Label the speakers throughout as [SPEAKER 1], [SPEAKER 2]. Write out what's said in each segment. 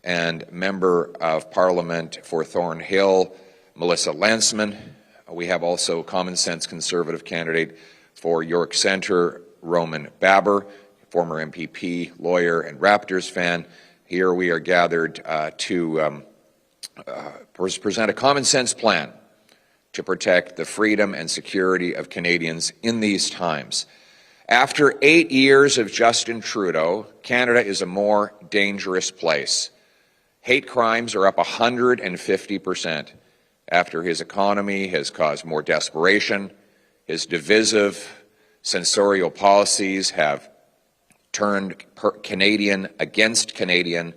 [SPEAKER 1] and Member of Parliament for Thornhill, Melissa Landsman. We have also Common Sense Conservative candidate for York Centre, Roman Baber, former MPP, lawyer, and Raptors fan. Here we are gathered to present a common sense plan to protect the freedom and security of Canadians in these times. After 8 years of Justin Trudeau, Canada is a more dangerous place. Hate crimes are up 150% after his economy has caused more desperation. His divisive, censorial policies have turned Canadian against Canadian,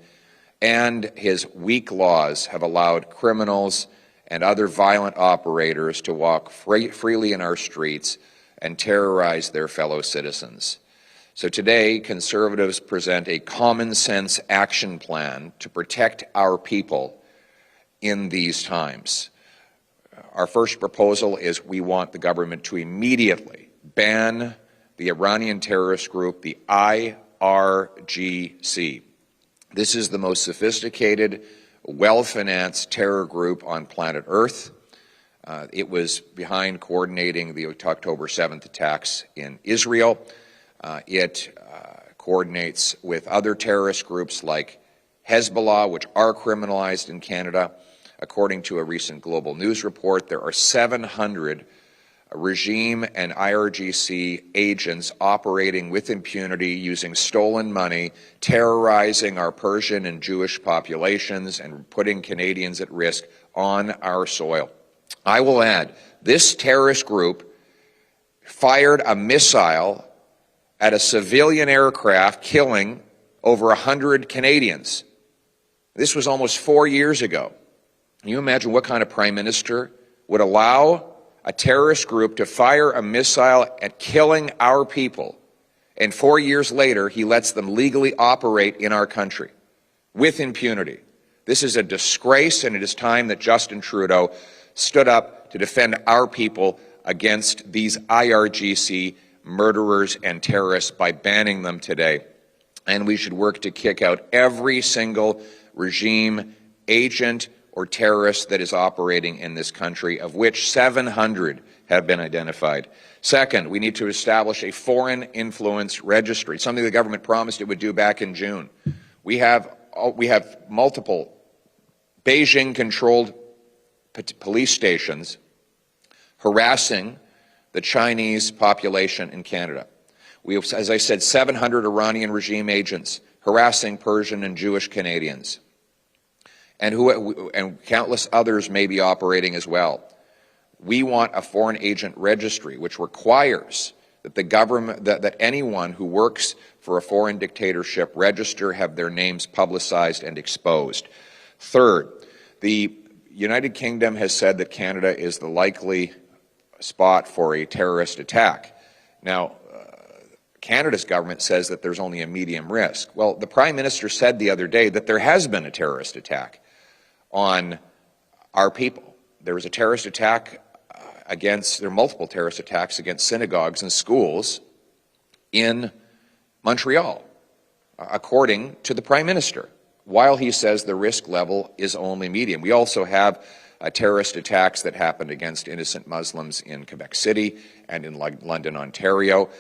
[SPEAKER 1] and his weak laws have allowed criminals and other violent operators to walk freely in our streets and terrorize their fellow citizens. So today, Conservatives present a common sense action plan to protect our people in these times. Our first proposal is we want the government to immediately ban the Iranian terrorist group, the IRGC. This is the most sophisticated, well-financed terror group on planet Earth. It was behind coordinating the October 7th attacks in Israel. It coordinates with other terrorist groups like Hezbollah, which are criminalized in Canada. According to a recent Global News report, there are 700 regime and IRGC agents operating with impunity, using stolen money, terrorizing our Persian and Jewish populations, and putting Canadians at risk on our soil. I will add, this terrorist group fired a missile at a civilian aircraft, killing over 100 Canadians. This was almost 4 years ago. Can you imagine what kind of prime minister would allow a terrorist group to fire a missile at killing our people, and 4 years later he lets them legally operate in our country with impunity? This is a disgrace, and it is time that Justin Trudeau stood up to defend our people against these IRGC murderers and terrorists by banning them today. And we should work to kick out every single regime, agent, or terrorist that is operating in this country, of which 700 have been identified. Second, we need to establish a foreign influence registry, something the government promised it would do back in June. We have multiple Beijing-controlled police stations harassing the Chinese population in Canada. We have, as I said, 700 Iranian regime agents harassing Persian and Jewish Canadians, and countless others may be operating as well. We want a foreign agent registry, which requires that the government, that anyone who works for a foreign dictatorship register, have their names publicized and exposed. Third, the United Kingdom has said that Canada is the likely spot for a terrorist attack. Now, Canada's government says that there's only a medium risk. Well, the Prime Minister said the other day that there has been a terrorist attack on our people. There was a terrorist attack there are multiple terrorist attacks against synagogues and schools in Montreal, according to the Prime Minister, while he says the risk level is only medium. We also have terrorist attacks that happened against innocent Muslims in Quebec City and in London, Ontario,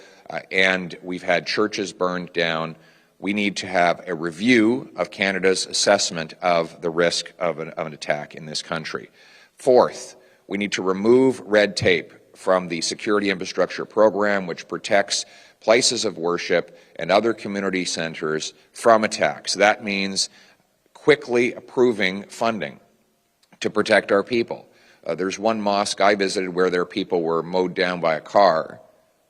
[SPEAKER 1] and we've had churches burned down. We need to have a review of Canada's assessment of the risk of an attack in this country. Fourth, we need to remove red tape from the Security Infrastructure Program, which protects places of worship and other community centres from attacks. That means quickly approving funding to protect our people. There's one mosque I visited where their people were mowed down by a car,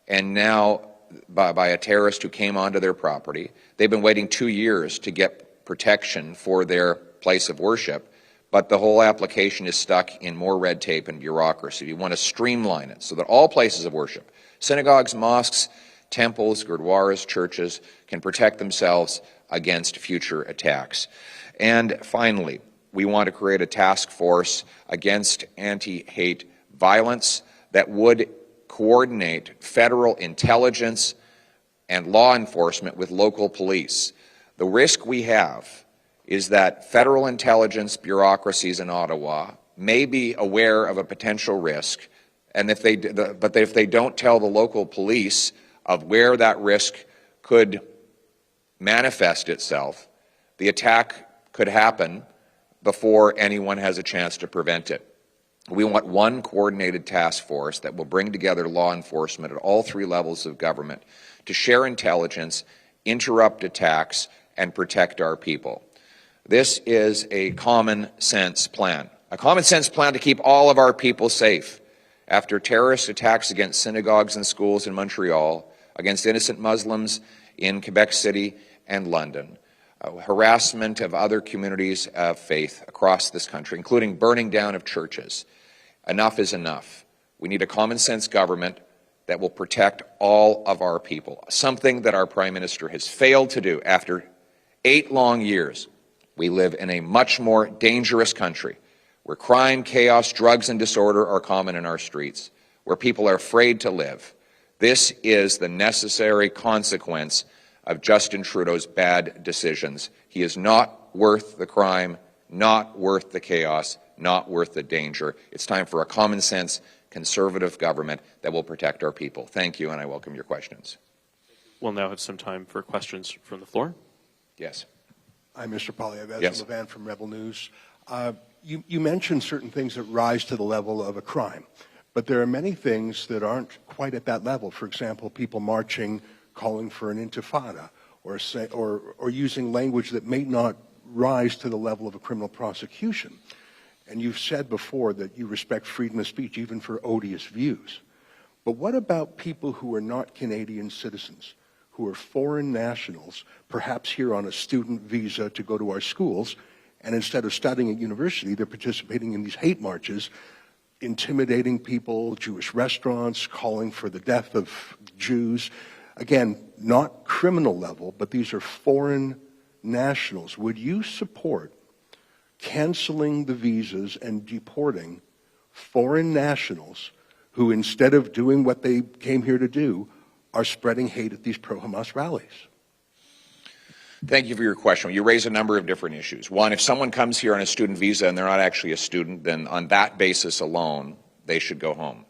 [SPEAKER 1] and now by a terrorist who came onto their property. They've been waiting 2 years to get protection for their place of worship, but the whole application is stuck in more red tape and bureaucracy. We want to streamline it so that all places of worship, synagogues, mosques, temples, gurdwaras, churches, can protect themselves against future attacks. And finally, we want to create a task force against anti-hate violence that would coordinate federal intelligence and law enforcement with local police. The risk we have is that federal intelligence bureaucracies in Ottawa may be aware of a potential risk, and if they don't tell the local police of where that risk could manifest itself, the attack could happen before anyone has a chance to prevent it. We want one coordinated task force that will bring together law enforcement at all three levels of government to share intelligence, interrupt attacks, and protect our people. This is a common sense plan to keep all of our people safe. After terrorist attacks against synagogues and schools in Montreal, against innocent Muslims in Quebec City and London, harassment of other communities of faith across this country, including burning down of churches, enough is enough. We need a common sense government that will protect all of our people, something that our Prime Minister has failed to do after 8 long years. We live in a much more dangerous country where crime, chaos, drugs, and disorder are common in our streets, where people are afraid to live. This is the necessary consequence of Justin Trudeau's bad decisions. He is not worth the crime, not worth the chaos, not worth the danger. It's time for a common sense, conservative government that will protect our people. Thank you, and I welcome your questions.
[SPEAKER 2] We'll now have some time for questions from the floor.
[SPEAKER 1] Yes.
[SPEAKER 3] Hi, Mr. Poilievre.
[SPEAKER 1] Yes.
[SPEAKER 3] Levan from Rebel News. You mentioned certain things that rise to the level of a crime, but there are many things that aren't quite at that level. For example, people marching, calling for an intifada, or using language that may not rise to the level of a criminal prosecution. And you've said before that you respect freedom of speech even for odious views. But what about people who are not Canadian citizens, who are foreign nationals, perhaps here on a student visa to go to our schools, and instead of studying at university, they're participating in these hate marches, intimidating people, Jewish restaurants, calling for the death of Jews. Again, not criminal level, but these are foreign nationals. Would you support canceling the visas and deporting foreign nationals who, instead of doing what they came here to do, are spreading hate at these pro-Hamas rallies?
[SPEAKER 1] Thank you for your question. You raise a number of different issues. One, if someone comes here on a student visa and they're not actually a student, then on that basis alone, they should go home.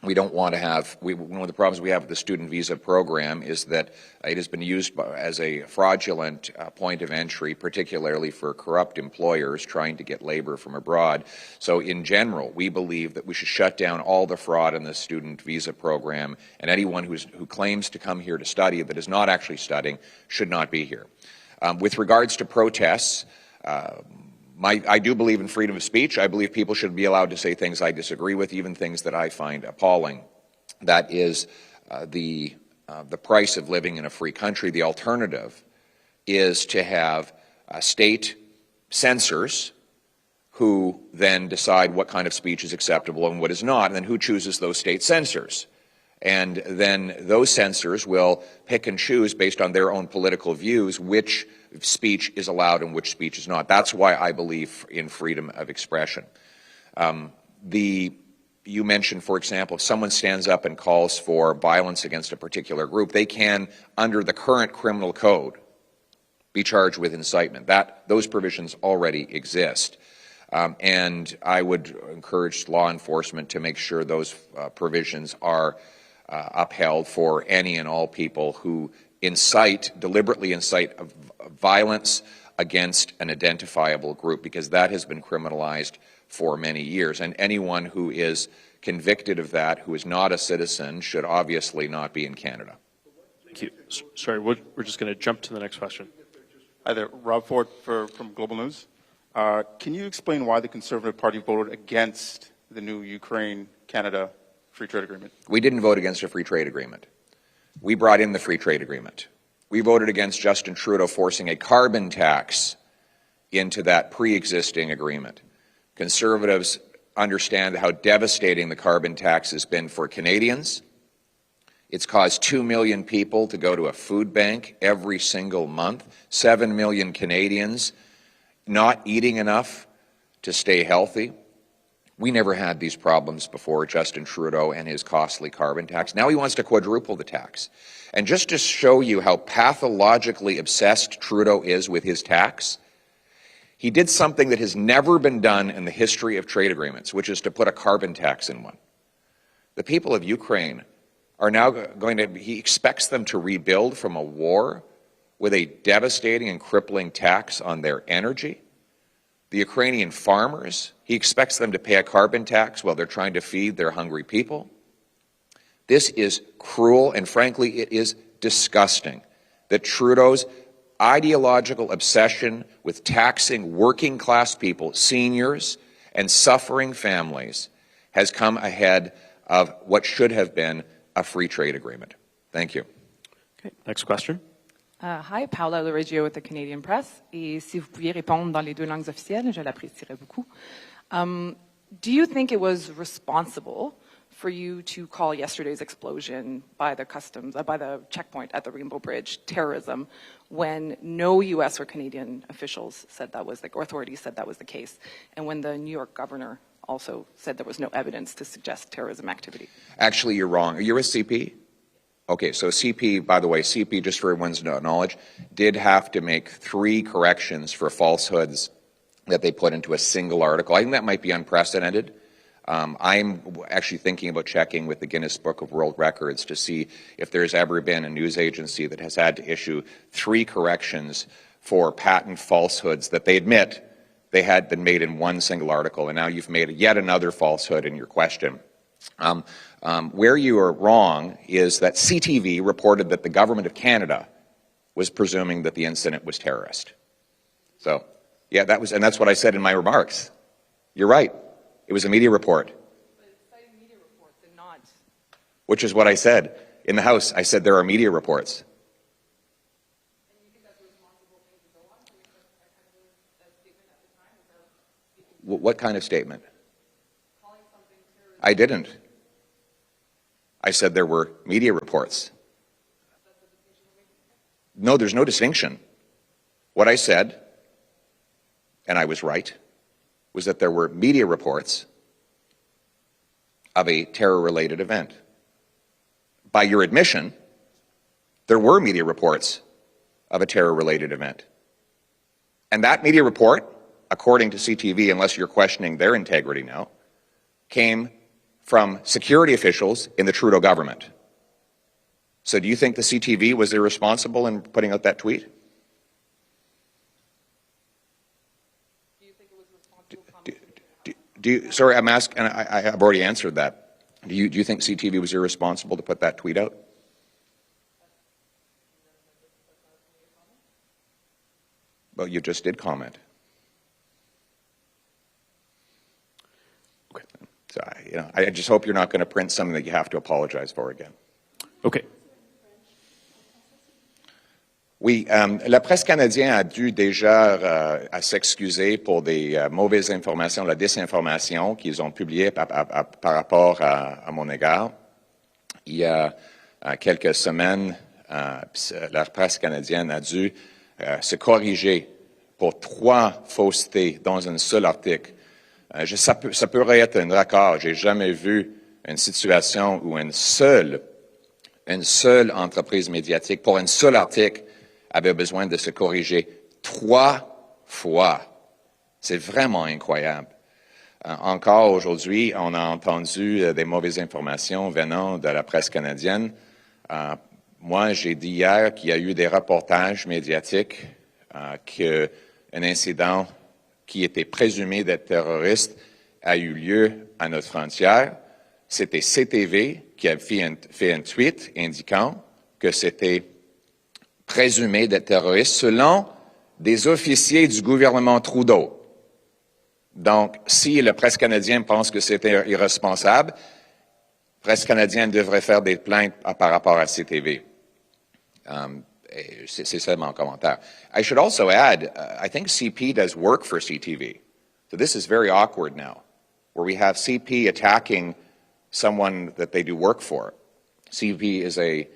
[SPEAKER 1] We don't want to have, one of the problems we have with the student visa program is that it has been used as a fraudulent point of entry, particularly for corrupt employers trying to get labor from abroad. So in general, we believe that we should shut down all the fraud in the student visa program, and anyone who claims to come here to study that is not actually studying should not be here. With regards to protests, I do believe in freedom of speech. I believe people should be allowed to say things I disagree with, even things that I find appalling. That is the price of living in a free country. The alternative is to have state censors who then decide what kind of speech is acceptable and what is not, and then who chooses those state censors. And then those censors will pick and choose based on their own political views which speech is allowed and which speech is not. That's why I believe in freedom of expression. You mentioned, for example, if someone stands up and calls for violence against a particular group, they can, under the current criminal code, be charged with incitement. Those provisions already exist. And I would encourage law enforcement to make sure those provisions are upheld for any and all people who deliberately incite violence against an identifiable group, because that has been criminalized for many years. And anyone who is convicted of that, who is not a citizen, should obviously not be in Canada.
[SPEAKER 2] Thank you. Sorry, we're just going to jump to the next question.
[SPEAKER 4] Hi there, Rob Ford from Global News. Can you explain why the Conservative Party voted against the new Ukraine-Canada free trade agreement?
[SPEAKER 1] We didn't vote against a free trade agreement. We brought in the free trade agreement. We voted against Justin Trudeau forcing a carbon tax into that pre-existing agreement. Conservatives understand how devastating the carbon tax has been for Canadians. It's caused 2 million people to go to a food bank every single month, 7 million Canadians not eating enough to stay healthy. We never had these problems before Justin Trudeau and his costly carbon tax. Now he wants to quadruple the tax. And just to show you how pathologically obsessed Trudeau is with his tax, He did something that has never been done in the history of trade agreements, which is to put a carbon tax in one. The people of Ukraine are now he expects them to rebuild from a war with a devastating and crippling tax on their energy. The Ukrainian farmers, he expects them to pay a carbon tax while they're trying to feed their hungry people. This is cruel, and frankly, it is disgusting that Trudeau's ideological obsession with taxing working-class people, seniors, and suffering families has come ahead of what should have been a free trade agreement. Thank you.
[SPEAKER 2] Okay, next question.
[SPEAKER 5] Hi, Paula Loregio with the Canadian Press. Et si vous pouviez répondre dans les deux langues officielles, je l'apprécierais beaucoup. Do you think it was responsible for you to call yesterday's explosion by the checkpoint at the Rainbow Bridge terrorism when no U.S. or Canadian officials said that was or authorities said that was the case, and when the New York governor also said there was no evidence to suggest terrorism activity?
[SPEAKER 1] Actually, you're wrong. You're a CP? Okay, so CP, by the way, CP, just for everyone's knowledge, did have to make 3 corrections for falsehoods that they put into a single article. I think that might be unprecedented. I'm actually thinking about checking with the Guinness Book of World Records to see if there's ever been a news agency that has had to issue 3 corrections for patent falsehoods that they admit they had been made in one single article, and now you've made yet another falsehood in your question. Where you are wrong is that CTV reported that the government of Canada was presuming that the incident was terrorist. So, yeah, that's what I said in my remarks. You're right. It was a media report.
[SPEAKER 5] But it's citing media reports and not...
[SPEAKER 1] Which is what I said. In the House, I said there are media reports.
[SPEAKER 5] And you think that's a responsible thing to go on? So you took that kind of a statement at the time without speaking?
[SPEAKER 1] What kind of statement?
[SPEAKER 5] Calling something terrorist?
[SPEAKER 1] I didn't. I said there were media reports.
[SPEAKER 5] That's the distinction we're making?
[SPEAKER 1] No, there's no distinction. What I said, and I was right, was that there were media reports of a terror-related event. By your admission, there were media reports of a terror-related event. And that media report, according to CTV, unless you're questioning their integrity now, came from security officials in the Trudeau government. So do you think the CTV was irresponsible in putting out that tweet? Sorry, I'm asking, and I've already answered that. Do you think CTV was irresponsible to put that tweet out? Well, you just did comment.
[SPEAKER 2] Okay.
[SPEAKER 1] So, I just hope you're not going to print something that you have to apologize for again.
[SPEAKER 2] Okay.
[SPEAKER 1] Oui, la presse canadienne a dû déjà à s'excuser pour des mauvaises informations, la désinformation qu'ils ont publiée par rapport à mon égard. Il y a quelques semaines, la presse canadienne a dû se corriger pour 3 faussetés dans un seul article. Ça pourrait être un raccord. J'ai jamais vu une situation où une seule entreprise médiatique, pour un seul article, avait besoin de se corriger 3 fois. C'est vraiment incroyable. Encore aujourd'hui, on a entendu des mauvaises informations venant de la presse canadienne. Moi, j'ai dit hier qu'il y a eu des reportages médiatiques qu'un incident qui était présumé d'être terroriste a eu lieu à notre frontière. C'était CTV qui a fait un tweet indiquant que c'était présumé d'être terroriste selon des officiers du gouvernement Trudeau. Donc, si la presse canadienne pense que c'était irresponsable, la presse canadienne devrait faire des plaintes par rapport à CTV. C'est ça mon commentaire. I should also add, I think CP does work for CTV. So this is very awkward now, where we have CP attacking someone that they do work for. CTV is a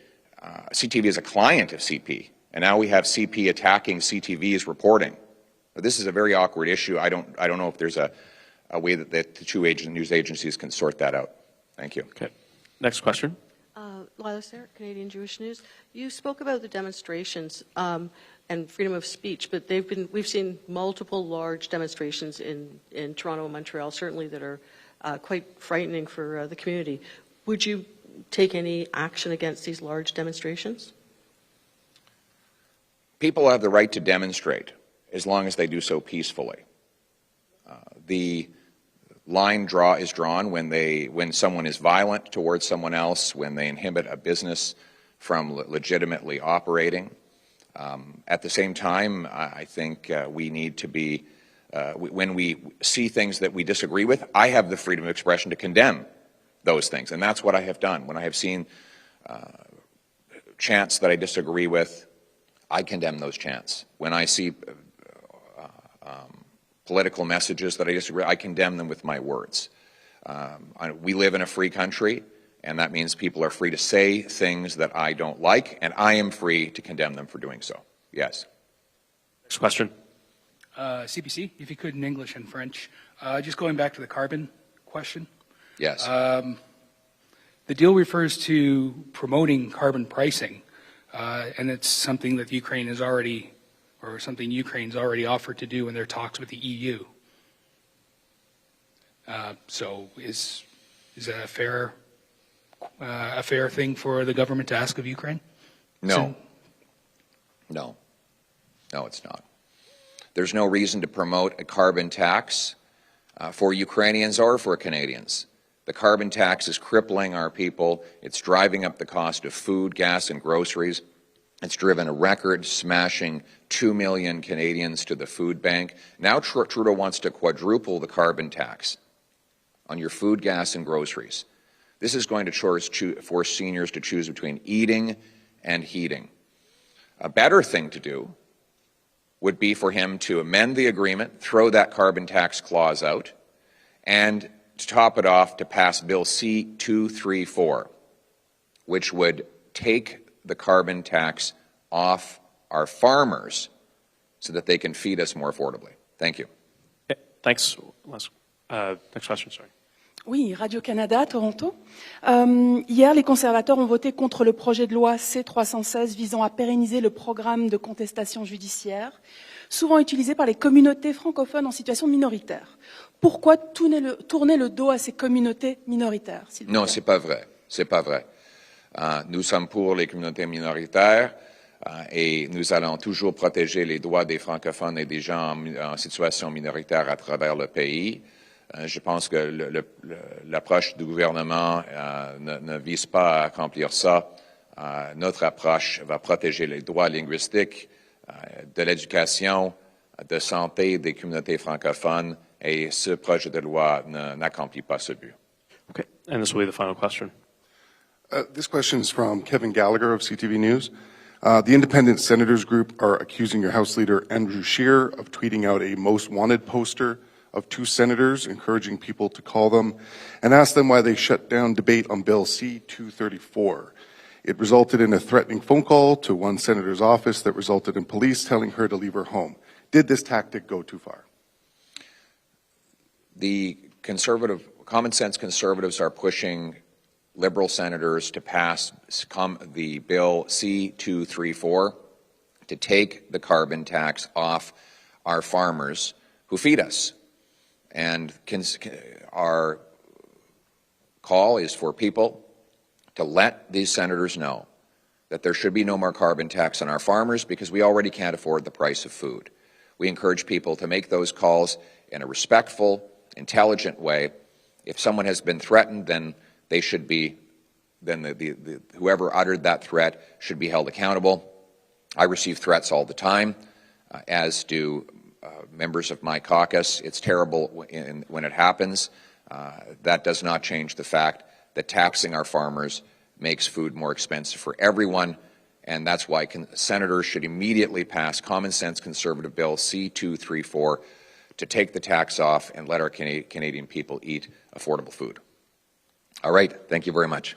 [SPEAKER 1] client of CP, and now we have CP attacking CTV's reporting. But this is a very awkward issue. I don't know if there's a way that the 2 news agencies can sort that out. Thank you.
[SPEAKER 2] Okay. Next question.
[SPEAKER 6] Lila Sarah, Canadian Jewish News. You spoke about the demonstrations. and freedom of speech, but we've seen multiple large demonstrations in Toronto and Montreal, certainly that are quite frightening for the community. Would you take any action against these large demonstrations?
[SPEAKER 1] People have the right to demonstrate as long as they do so peacefully. The line is drawn when someone is violent towards someone else, when they inhibit a business from legitimately operating. At the same time, I think we need to be, when we see things that we disagree with, I have the freedom of expression to condemn those things, and that's what I have done. When I have seen chants that I disagree with, I condemn those chants. When I see political messages that I disagree, I condemn them with my words. We live in a free country, and that means people are free to say things that I don't like, and I am free to condemn them for doing so. Yes.
[SPEAKER 2] Next question.
[SPEAKER 7] CBC, if you could, in English and French. Just going back to the carbon question.
[SPEAKER 1] Yes.
[SPEAKER 7] The deal refers to promoting carbon pricing, and it's something that Ukraine has already, or something Ukraine's already offered to do in their talks with the EU. So is that a fair thing for the government to ask of Ukraine?
[SPEAKER 1] No. No. No, it's not. There's no reason to promote a carbon tax for Ukrainians or for Canadians. The carbon tax is crippling our people. It's driving up the cost of food, gas, and groceries. It's driven a record-smashing 2 million Canadians to the food bank. Now Trudeau wants to quadruple the carbon tax on your food, gas, and groceries. This is going to force seniors to choose between eating and heating. A better thing to do would be for him to amend the agreement, throw that carbon tax clause out, and to top it off, to pass Bill C-234, which would take the carbon tax off our farmers so that they can feed us more affordably. Thank you.
[SPEAKER 2] Okay, thanks. Next question, sorry.
[SPEAKER 8] Oui, Radio-Canada, Toronto. Hier, les conservateurs ont voté contre le projet de loi C-316 visant à pérenniser le programme de contestation judiciaire, souvent utilisé par les communautés francophones en situation minoritaire. Pourquoi tourner le dos à ces communautés minoritaires, s'il vous plaît?
[SPEAKER 1] Non, c'est pas vrai. C'est pas vrai. Nous sommes pour les communautés minoritaires et nous allons toujours protéger les droits des francophones et des gens en situation minoritaire à travers le pays. Je pense que l'approche du gouvernement ne vise pas à accomplir ça. Notre approche va protéger les droits linguistiques, de l'éducation, de santé des communautés francophones, et ce projet de loi n'accomplit pas ce but.
[SPEAKER 2] Okay, and this will be the final question.
[SPEAKER 9] This question is from Kevin Gallagher of CTV News. The Independent Senators Group are accusing your House Leader Andrew Scheer of tweeting out a most wanted poster of two senators, encouraging people to call them, and ask them why they shut down debate on Bill C-234. It resulted in a threatening phone call to one senator's office that resulted in police telling her to leave her home. Did this tactic go too far?
[SPEAKER 1] The common sense conservatives are pushing Liberal senators to pass the Bill C-234 to take the carbon tax off our farmers who feed us. And our call is for people to let these senators know that there should be no more carbon tax on our farmers because we already can't afford the price of food. We encourage people to make those calls in a respectful, intelligent way. If someone has been threatened, then they should be, whoever uttered that threat should be held accountable. I receive threats all the time, as do members of my caucus. It's terrible when it happens. That does not change the fact that taxing our farmers makes food more expensive for everyone, and that's why senators should immediately pass common sense conservative bill C-234 to take the tax off and let our Canadian people eat affordable food. All right, thank you very much.